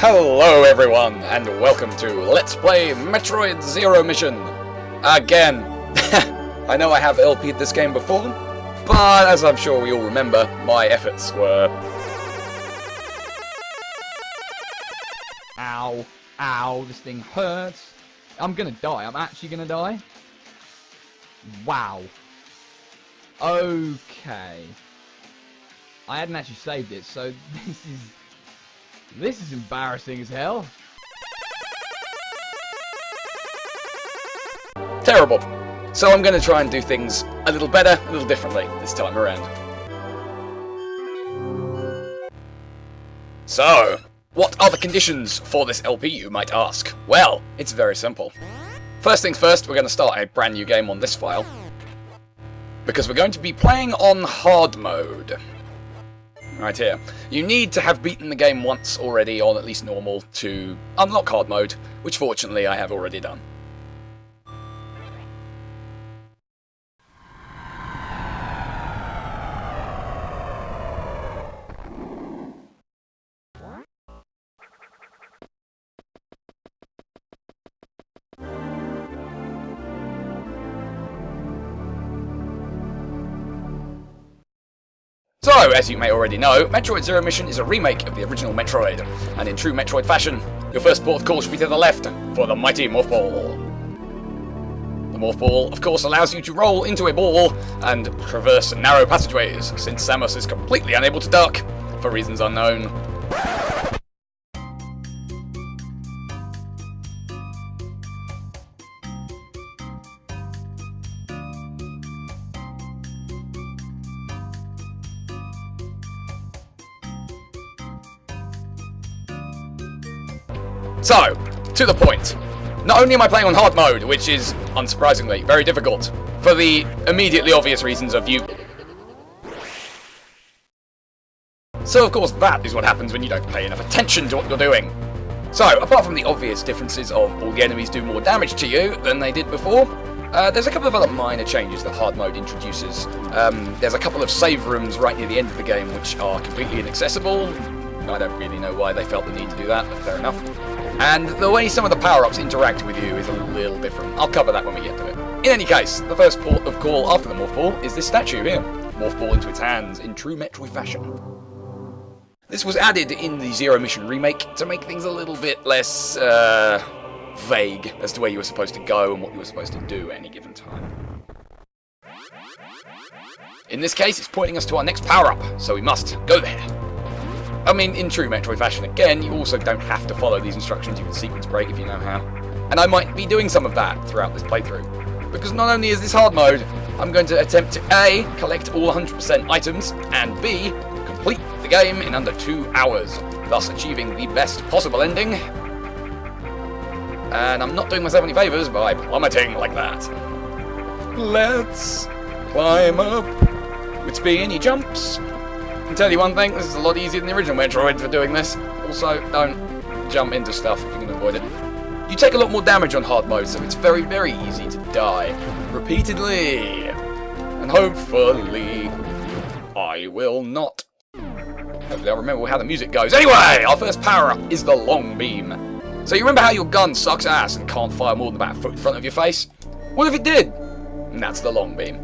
Hello everyone, and welcome to Let's Play Metroid Zero Mission. Again. I know I have LP'd this game before, but as I'm sure we all remember, my efforts were... Ow, ow, this thing hurts. I'm gonna die, I'm actually gonna die. Wow. Okay. I hadn't actually saved it, so this is embarrassing as hell. Terrible. So I'm going to try and do things a little better, a little differently this time around. So, what are the conditions for this LP, you might ask? Well, it's very simple. First things first, we're going to start a brand new game on this file, because we're going to be playing on hard mode. Right here. You need to have beaten the game once already, on at least normal, to unlock hard mode, which fortunately I have already done. So, as you may already know, Metroid Zero Mission is a remake of the original Metroid, and in true Metroid fashion, your first port of call should be to the left, for the mighty Morph Ball. The Morph Ball, of course, allows you to roll into a ball and traverse narrow passageways, since Samus is completely unable to duck, for reasons unknown. So, to the point. Not only am I playing on hard mode, which is, unsurprisingly, very difficult, for the immediately obvious reasons of you... So of course that is what happens when you don't pay enough attention to what you're doing. So, apart from the obvious differences of all the enemies do more damage to you than they did before, there's a couple of other minor changes that hard mode introduces. There's a couple of save rooms right near the end of the game which are completely inaccessible. I don't really know why they felt the need to do that, but fair enough. And the way some of the power-ups interact with you is a little different. I'll cover that when we get to it. In any case, the first port of call after the Morph Ball is this statue here. Morph Ball into its hands in true Metroid fashion. This was added in the Zero Mission remake to make things a little bit less vague as to where you were supposed to go and what you were supposed to do at any given time. In this case, it's pointing us to our next power-up, so we must go there. I mean, in true Metroid fashion, again, you also don't have to follow these instructions. You can sequence break if you know how. And I might be doing some of that throughout this playthrough. Because not only is this hard mode, I'm going to attempt to A, collect all 100% items, and B, complete the game in under 2 hours, thus achieving the best possible ending. And I'm not doing myself any favours by plummeting like that. Let's climb up with spinny jumps. I can tell you one thing, this is a lot easier than the original Metroid for doing this. Also, don't jump into stuff if you can avoid it. You take a lot more damage on hard mode, so it's very, very easy to die. Repeatedly. And hopefully, I will not. Hopefully I'll remember how the music goes. Anyway, our first power-up is the long beam. So you remember how your gun sucks ass and can't fire more than about a foot in front of your face? What if it did? And that's the long beam.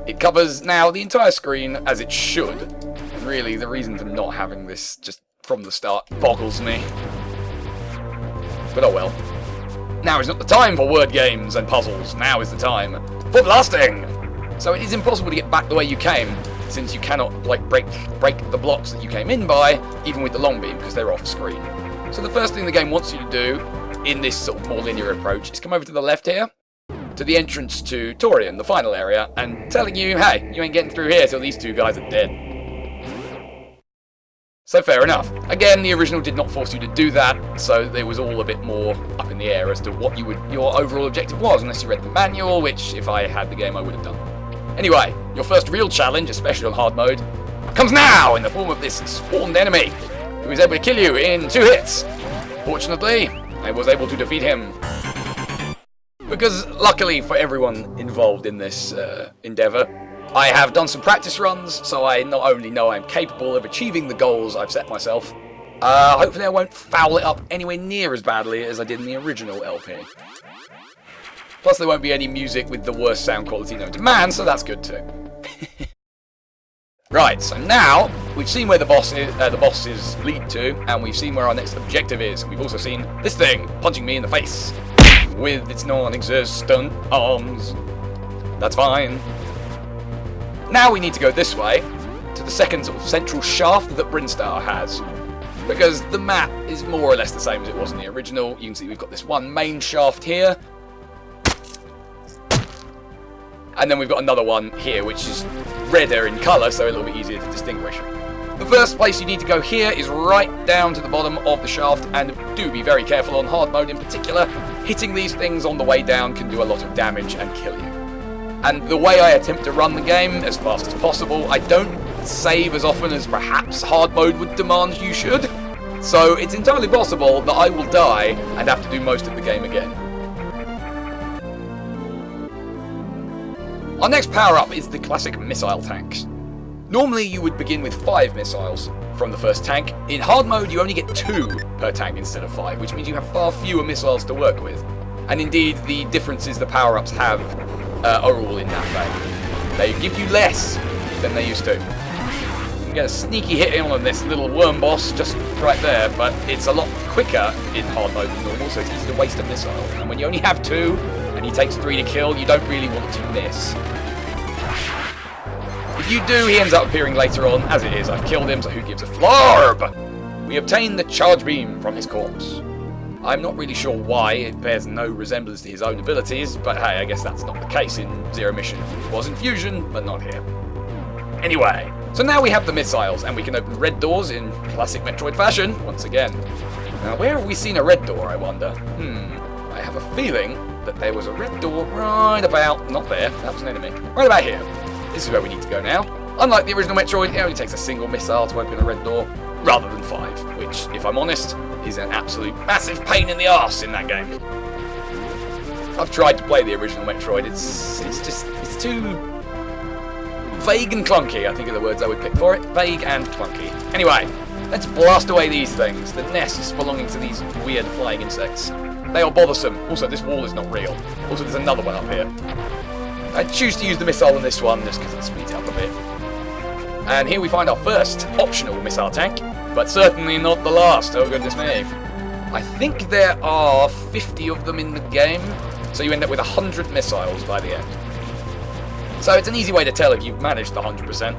It covers now the entire screen, as it should. And really, the reason for not having this just from the start boggles me. But oh well. Now is not the time for word games and puzzles. Now is the time for blasting! So it is impossible to get back the way you came, since you cannot break the blocks that you came in by, even with the long beam, because they're off screen. So the first thing the game wants you to do, in this sort of more linear approach, is come over to the left here, to the entrance to Torian, the final area, and telling you, hey, you ain't getting through here till these two guys are dead. So fair enough. Again, the original did not force you to do that, so there was all a bit more up in the air as to what your overall objective was, unless you read the manual, which, if I had the game, I would have done. Anyway, your first real challenge, especially on hard mode, comes now in the form of this spawned enemy, who is able to kill you in 2 hits. Fortunately, I was able to defeat him. Because, luckily for everyone involved in this endeavour, I have done some practice runs, so I not only know I'm capable of achieving the goals I've set myself, Hopefully I won't foul it up anywhere near as badly as I did in the original LP. Plus there won't be any music with the worst sound quality known to man, so that's good too. Right, so now we've seen where the bosses lead to, and we've seen where our next objective is. We've also seen this thing punching me in the face with its non-existent arms. That's fine. Now we need to go this way to the second sort of central shaft that Brinstar has, because the map is more or less the same as it was in the original. You can see we've got this one main shaft here, and then we've got another one here which is redder in colour, so a little bit easier to distinguish. The first place you need to go here is right down to the bottom of the shaft, and do be very careful on hard mode in particular. Hitting these things on the way down can do a lot of damage and kill you. And the way I attempt to run the game as fast as possible, I don't save as often as perhaps hard mode would demand you should. So it's entirely possible that I will die and have to do most of the game again. Our next power-up is the classic missile tanks. Normally you would begin with 5 missiles from the first tank. In hard mode you only get 2 per tank instead of 5, which means you have far fewer missiles to work with. And indeed the differences the power-ups have are all in that vein. They give you less than they used to. You can get a sneaky hit in on this little worm boss just right there, but it's a lot quicker in hard mode than normal, so it's easy to waste a missile. And when you only have 2, and he takes 3 to kill, you don't really want to miss. If you do, he ends up appearing later on. As it is, I've killed him, so who gives a flarb? We obtain the charge beam from his corpse. I'm not really sure why, it bears no resemblance to his own abilities, but hey, I guess that's not the case in Zero Mission. It was in Fusion, but not here. Anyway, so now we have the missiles, and we can open red doors in classic Metroid fashion, once again. Now, where have we seen a red door, I wonder? I have a feeling that there was a red door right about, not there, that was an enemy, right about here. This is where we need to go now. Unlike the original Metroid, it only takes a single missile to open a red door, rather than 5, which, if I'm honest, is an absolute massive pain in the arse in that game. I've tried to play the original Metroid, it's too vague and clunky, I think are the words I would pick for it. Vague and clunky. Anyway, let's blast away these things, the nests belonging to these weird flying insects. They are bothersome. Also, this wall is not real. Also, there's another one up here. I choose to use the missile on this one just because it speeds it up a bit. And here we find our first optional missile tank, but certainly not the last. Oh goodness me. I think there are 50 of them in the game, so you end up with 100 missiles by the end. So it's an easy way to tell if you've managed the 100%,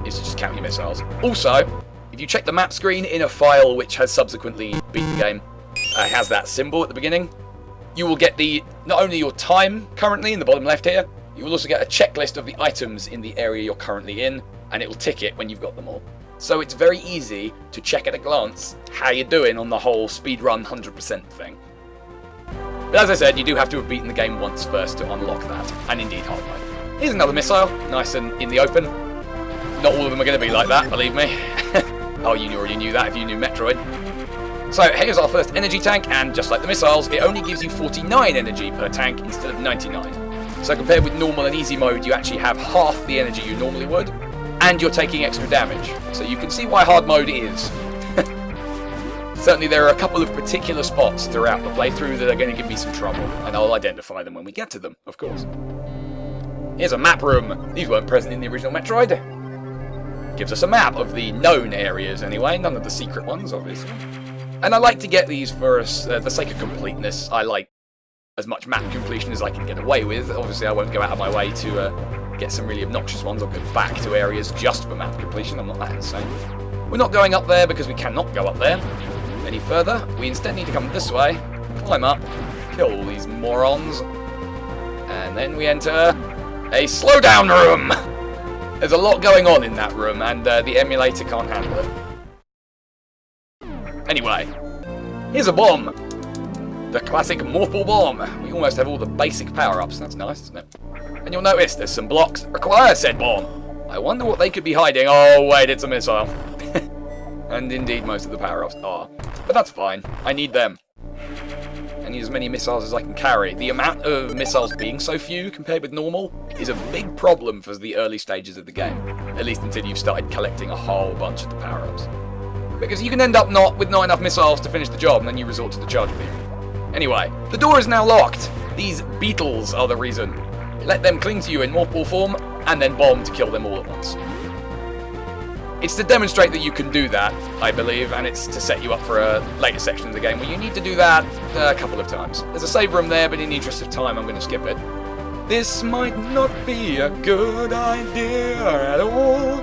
is to just count your missiles. Also, if you check the map screen in a file which has subsequently beat the game, has that symbol at the beginning, you will get not only your time currently in the bottom left here, you will also get a checklist of the items in the area you're currently in, and it will tick it when you've got them all. So it's very easy to check at a glance how you're doing on the whole speedrun 100% thing. But as I said, you do have to have beaten the game once first to unlock that, and indeed hard mode. Here's another missile, nice and in the open. Not all of them are going to be like that, believe me. Oh, you already knew that if you knew Metroid. So here's our first energy tank, and just like the missiles, it only gives you 49 energy per tank instead of 99. So compared with normal and easy mode, you actually have half the energy you normally would, and you're taking extra damage. So you can see why hard mode is. Certainly there are a couple of particular spots throughout the playthrough that are going to give me some trouble, and I'll identify them when we get to them, of course. Here's a map room. These weren't present in the original Metroid. Gives us a map of the known areas anyway, none of the secret ones, obviously. And I like to get these for the sake of completeness. I like as much map completion as I can get away with. Obviously I won't go out of my way to get some really obnoxious ones. I'll go back to areas just for map completion. I'm not that insane. We're not going up there because we cannot go up there any further. We instead need to come this way, climb up, kill all these morons, and then we enter a slowdown room. There's a lot going on in that room, and the emulator can't handle it. Anyway, here's a bomb. The classic morphball bomb. We almost have all the basic power-ups. That's nice, isn't it? And you'll notice there's some blocks that require said bomb. I wonder what they could be hiding. Oh, wait, it's a missile. And indeed, most of the power-ups are. But that's fine. I need them. And gotten as many missiles as I can carry. The amount of missiles being so few compared with normal is a big problem for the early stages of the game. At least until you've started collecting a whole bunch of the power-ups. Because you can end up with not enough missiles to finish the job, and then you resort to the charge beam. Anyway, the door is now locked. These beetles are the reason. Let them cling to you in morphball form, and then bomb to kill them all at once. It's to demonstrate that you can do that, I believe, and it's to set you up for a later section of the game where you need to do that a couple of times. There's a save room there, but in the interest of time, I'm going to skip it. This might not be a good idea at all,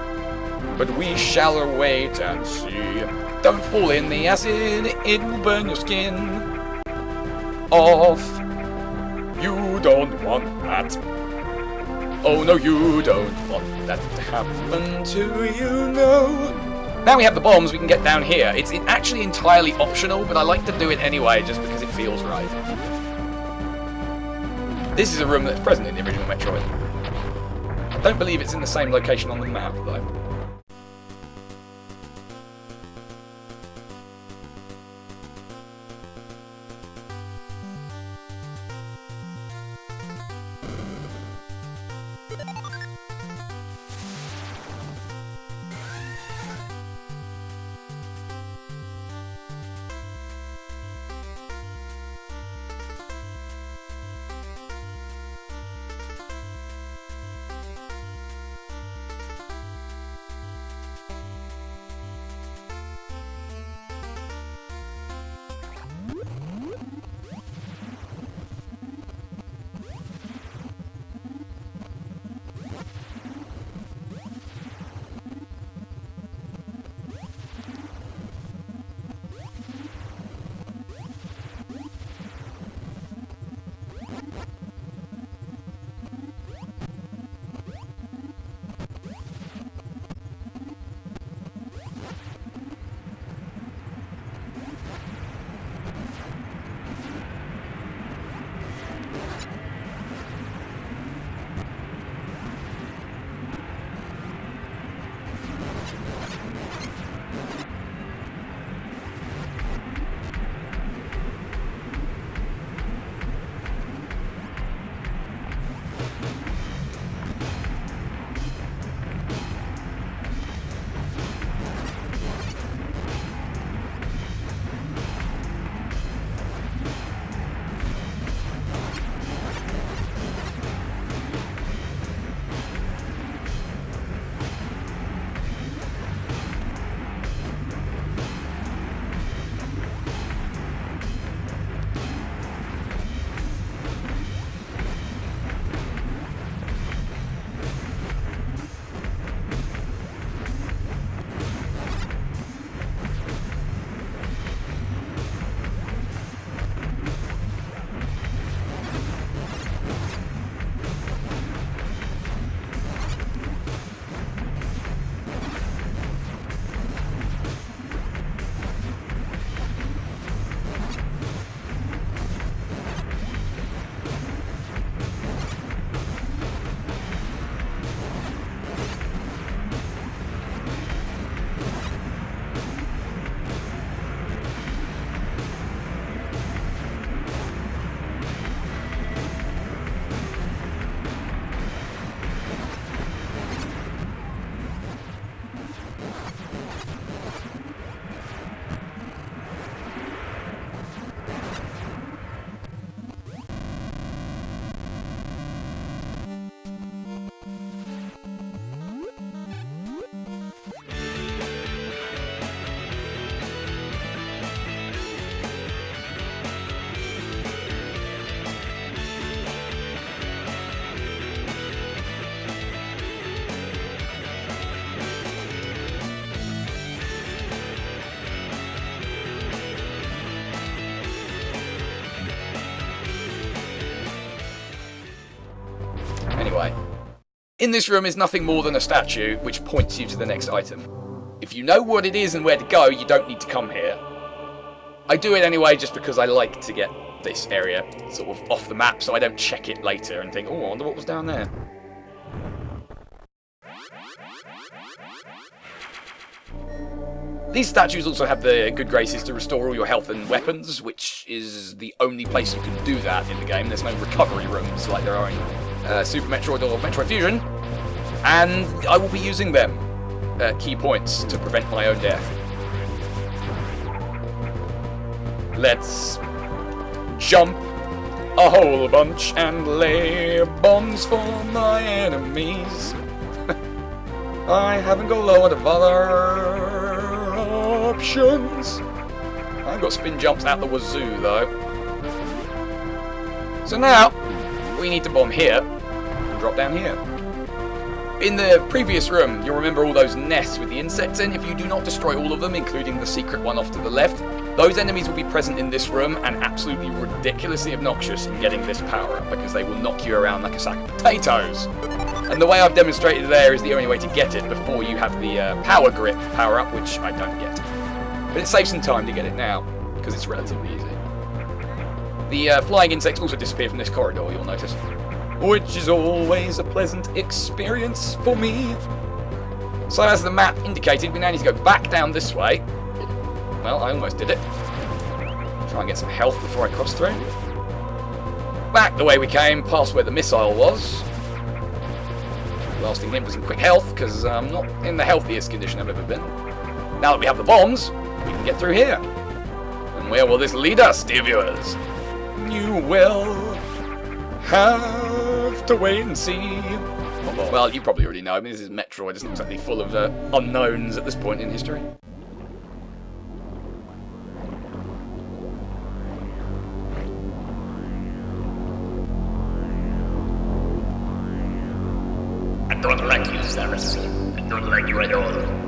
but we shall wait and see. Don't fall in the acid, it will burn your skin off. You don't want that. Oh no, you don't want that to happen to you, no. Now we have the bombs, we can get down here. It's actually entirely optional, but I like to do it anyway, just because it feels right. This is a room that's present in the original Metroid. I don't believe it's in the same location on the map, though. Anyway, in this room is nothing more than a statue which points you to the next item. If you know what it is and where to go, you don't need to come here. I do it anyway just because I like to get this area sort of off the map so I don't check it later and think, oh, I wonder what was down there. These statues also have the good graces to restore all your health and weapons, which is the only place you can do that in the game. There's no recovery rooms like there are in Super Metroid or Metroid Fusion, and I will be using them at key points to prevent my own death. Let's jump a whole bunch and lay bombs for my enemies. I haven't got a lot of other options. I've got spin jumps out the wazoo though. So now we need to bomb here and drop down here. In the previous room, you'll remember all those nests with the insects in. If you do not destroy all of them, including the secret one off to the left, those enemies will be present in this room and absolutely ridiculously obnoxious in getting this power up because they will knock you around like a sack of potatoes. And the way I've demonstrated there is the only way to get it before you have the power grip power up, which I don't get. But it saves some time to get it now because it's relatively easy. The flying insects also disappear from this corridor, you'll notice, which is always a pleasant experience for me. So as the map indicated, we now need to go back down this way. Well, I almost did it. Try and get some health before I cross through. Back the way we came, past where the missile was. Lasting him for some quick health, because I'm not in the healthiest condition I've ever been. Now that we have the bombs, we can get through here. And where will this lead us, dear viewers? You will have to wait and see. Well, you probably already know. I mean, this is Metroid. It's not exactly full of unknowns at this point in history. I don't like you, Saracen. I don't like you at all.